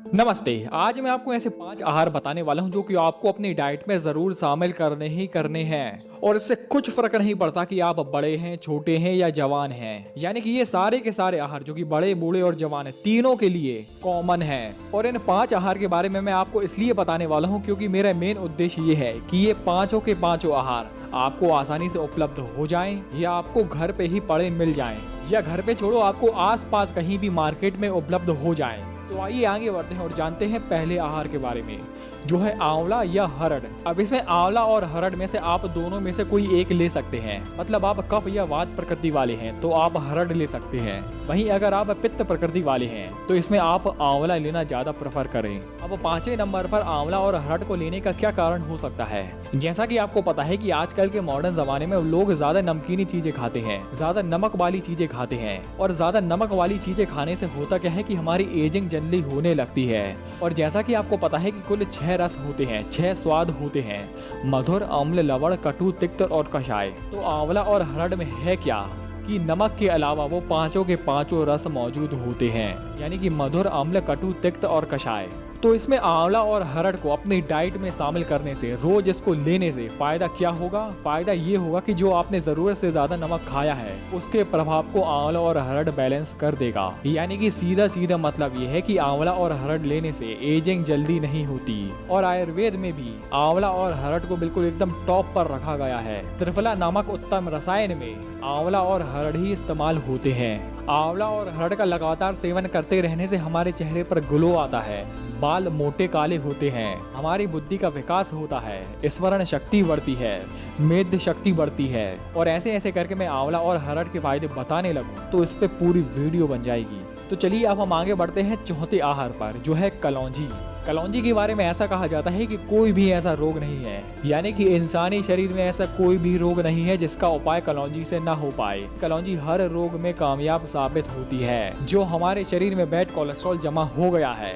नमस्ते। आज मैं आपको ऐसे 5 आहार बताने वाला हूं जो कि आपको अपनी डाइट में ज़रूर शामिल करने ही करने हैं और इससे कुछ फ़र्क नहीं पड़ता कि आप बड़े हैं, छोटे हैं या जवान हैं। यानी कि ये सारे के सारे आहार जो कि बड़े, बूढ़े और जवान हैं, तीनों के लिए कॉमन हैं। और इन 5 आहार के बारे में मैं आपको इसलिए बताने वाला हूं क्योंकि मेरा मेन उद्देश्य ये है कि ये पाँचों के पाँचों आहार आपको आसानी से उपलब्ध हो जाएं या आपको घर पे ही पड़े मिल जाएं या घर पे छोड़ो आपको आस-पास कहीं भी मार्केट में उपलब्ध हो जाएं। तो आइए आगे बढ़ते हैं और जानते हैं पहले आहार के बारे में, जो है आंवला या हरड़। अब इसमें आंवला और हरड़ में से आप दोनों में से कोई एक ले सकते हैं। मतलब आप कफ या वात प्रकृति वाले हैं तो आप हरड़ ले सकते हैं। वहीं अगर आप पित्त प्रकृति वाले हैं तो इसमें आप आंवला लेना ज्यादा प्रेफर करें। अब 5वें नंबर पर आंवला और हरड़ को लेने का क्या कारण हो सकता है? जैसा कि आपको पता है कि आजकल के मॉडर्न जमाने में लोग ज्यादा नमकीनी चीजें खाते हैं, ज्यादा नमक वाली चीजें खाते हैं और ज्यादा नमक वाली चीजें खाने से होता क्या है कि हमारी एजिंग जल्दी होने लगती है। और जैसा कि आपको पता है कि कुल 6 रस होते हैं, 6 स्वाद होते हैं, मधुर, अम्ल, लवण, कटु, तिक्त और कषाय। तो आंवला और हरड़ में है क्या कि नमक के अलावा वो पांचों के पांचों रस मौजूद होते हैं, यानी कि मधुर, अम्ल, कटु, तिक्त और कषाय। तो इसमें आंवला और हरड़ को अपनी डाइट में शामिल करने से, रोज इसको लेने से फायदा क्या होगा? फायदा ये होगा कि जो आपने जरूरत से ज्यादा नमक खाया है उसके प्रभाव को आंवला और हरड़ बैलेंस कर देगा। यानी कि सीधा सीधा मतलब ये है कि आंवला और हरड़ लेने से एजिंग जल्दी नहीं होती। और आयुर्वेद में भी आंवला और हरड़ को बिल्कुल एकदम टॉप पर रखा गया है। त्रिफला नामक उत्तम रसायन में आंवला और हरड़ ही इस्तेमाल होते हैं। आंवला और हरड़ का लगातार सेवन करते रहने से हमारे चेहरे पर ग्लो आता है, बाल मोटे काले होते हैं, हमारी बुद्धि का विकास होता है, स्मरण शक्ति बढ़ती है, मेद शक्ति बढ़ती है। और ऐसे ऐसे करके मैं आंवला और हरड़ के फायदे बताने लगूं तो इस पे पूरी वीडियो बन जाएगी। तो चलिए अब हम आगे बढ़ते हैं चौथे आहार पर, जो है कलौंजी। कलौंजी के बारे में ऐसा कहा जाता है कि कोई भी ऐसा रोग नहीं है, यानी कि इंसानी शरीर में ऐसा कोई भी रोग नहीं है जिसका उपाय कलौंजी से ना हो पाए। कलौंजी हर रोग में कामयाब साबित होती है। जो हमारे शरीर में बैड कोलेस्ट्रॉल जमा हो गया है,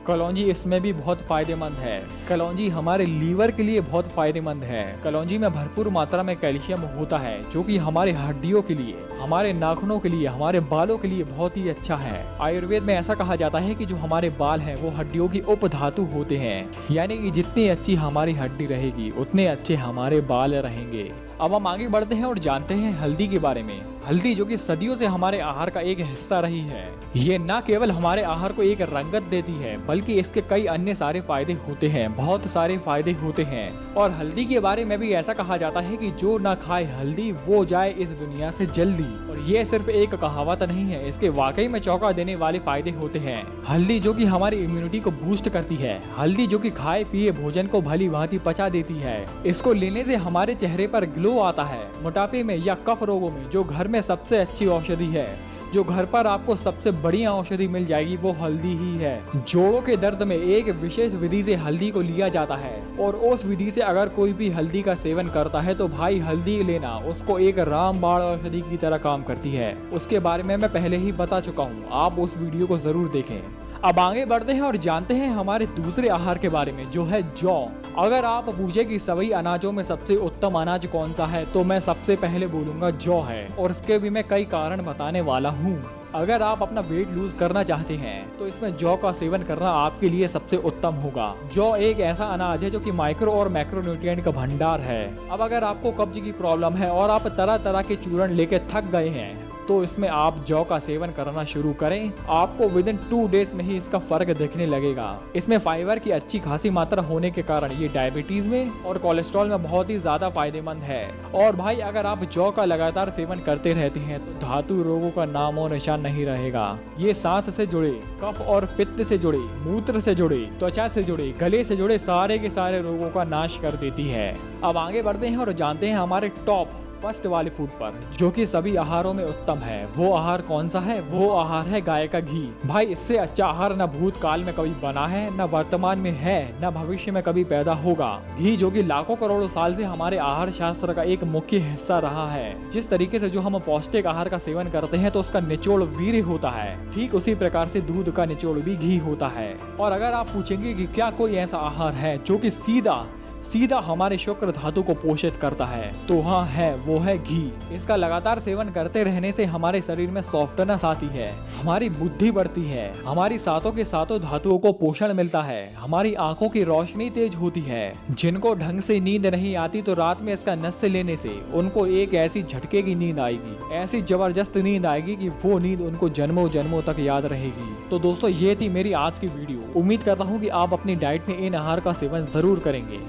कलौंजी इसमें भी बहुत फायदेमंद है। कलौंजी हमारे लीवर के लिए बहुत फायदेमंद है। कलौंजी में भरपूर मात्रा में कैल्शियम होता है जो कि हमारे हड्डियों के लिए, हमारे नाखूनों के लिए, हमारे बालों के लिए बहुत ही अच्छा है। आयुर्वेद में ऐसा कहा जाता है कि जो हमारे बाल हैं वो हड्डियों की उपधातु होते हैं, यानी कि जितनी अच्छी हमारी हड्डी रहेगी उतने अच्छे हमारे बाल रहेंगे। अब हम आगे बढ़ते हैं और जानते हैं हल्दी के बारे में। हल्दी जो कि सदियों से हमारे आहार का एक हिस्सा रही है, ये न केवल हमारे आहार को एक रंगत देती है बल्कि इसके कई अन्य सारे फायदे होते हैं, बहुत सारे फायदे होते हैं। और हल्दी के बारे में भी ऐसा कहा जाता है कि जो ना खाए हल्दी वो जाए इस दुनिया से जल्दी। और ये सिर्फ एक कहावत नहीं है, इसके वाकई में चौंका देने वाले फायदे होते हैं। हल्दी जो कि हमारी इम्यूनिटी को बूस्ट करती है, हल्दी जो कि खाए पिए भोजन को भली भांति पचा देती है। इसको लेने से हमारे चेहरे पर ग्लो आता है। मोटापे में या कफ रोगों में जो घर में सबसे अच्छी औषधि है, जो घर पर आपको सबसे बढ़िया औषधि मिल जाएगी, वो हल्दी ही है। जोड़ों के दर्द में एक विशेष विधि से हल्दी को लिया जाता है और उस विधि से अगर कोई भी हल्दी का सेवन करता है तो भाई हल्दी लेना उसको एक रामबाण औषधि की तरह काम करती है। उसके बारे में मैं पहले ही बता चुका हूँ, आप उस वीडियो को जरूर देखें। अब आगे बढ़ते हैं और जानते हैं हमारे दूसरे आहार के बारे में, जो है जौ। अगर आप पूछे कि सभी अनाजों में सबसे उत्तम अनाज कौन सा है तो मैं सबसे पहले बोलूंगा जौ है। और इसके भी मैं कई कारण बताने वाला हूँ। अगर आप अपना वेट लूज करना चाहते हैं तो इसमें जौ का सेवन करना आपके लिए सबसे उत्तम होगा। जौ एक ऐसा अनाज है जो कि माइक्रो और मैक्रोन्यूट्रिएंट का भंडार है। अब अगर आपको कब्ज की प्रॉब्लम है और आप तरह तरह के चूर्ण लेके थक गए हैं तो इसमें आप जौ का सेवन करना शुरू करें। आपको विद इन 2 डेज में ही इसका फर्क दिखने लगेगा। इसमें फाइबर की अच्छी खासी मात्रा होने के कारण ये डायबिटीज में और कोलेस्ट्रॉल में बहुत ही ज्यादा फायदेमंद है। और भाई अगर आप जौ का लगातार सेवन करते रहते हैं तो धातु रोगों का नाम और निशान नहीं रहेगा। ये सांस से जुड़े, कफ और पित्त से जुड़े, मूत्र से जुड़े, त्वचा से जुड़े, गले से जुड़े सारे के सारे रोगों का नाश कर देती है। अब आगे बढ़ते हैं और जानते हैं हमारे टॉप फर्स्ट वाले फूड पर, जो कि सभी आहारों में उत्तम है। वो आहार कौन सा है? वो आहार है गाय का घी। भाई इससे अच्छा आहार न भूतकाल में कभी बना है, न वर्तमान में है, न भविष्य में कभी पैदा होगा। घी जो कि लाखों करोड़ों साल से हमारे आहार शास्त्र का एक मुख्य हिस्सा रहा है। जिस तरीके से जो हम पौष्टिक आहार का सेवन करते हैं तो उसका निचोड़ वीर्य होता है, ठीक उसी प्रकार से दूध का निचोड़ भी घी होता है। और अगर आप पूछेंगे कि क्या कोई ऐसा आहार है जो कि सीधा सीधा हमारे शुक्र धातु को पोषित करता है। तो हाँ है, वो है घी। इसका लगातार सेवन करते रहने से हमारे शरीर में सॉफ्टनेस आती है, हमारी बुद्धि बढ़ती है, हमारी सातों के सातों धातुओं को पोषण मिलता है, हमारी आंखों की रोशनी तेज होती है। जिनको ढंग से नींद नहीं आती तो रात में इसका नस्य लेने से उनको एक ऐसी झटके की नींद आएगी, ऐसी जबरदस्त नींद आएगी कि वो नींद उनको जन्मों जन्मों तक याद रहेगी। तो दोस्तों ये थी मेरी आज की वीडियो। उम्मीद करता हूँ कि आप अपनी डाइट में इन आहार का सेवन जरूर करेंगे।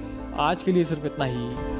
आज के लिए सिर्फ इतना ही।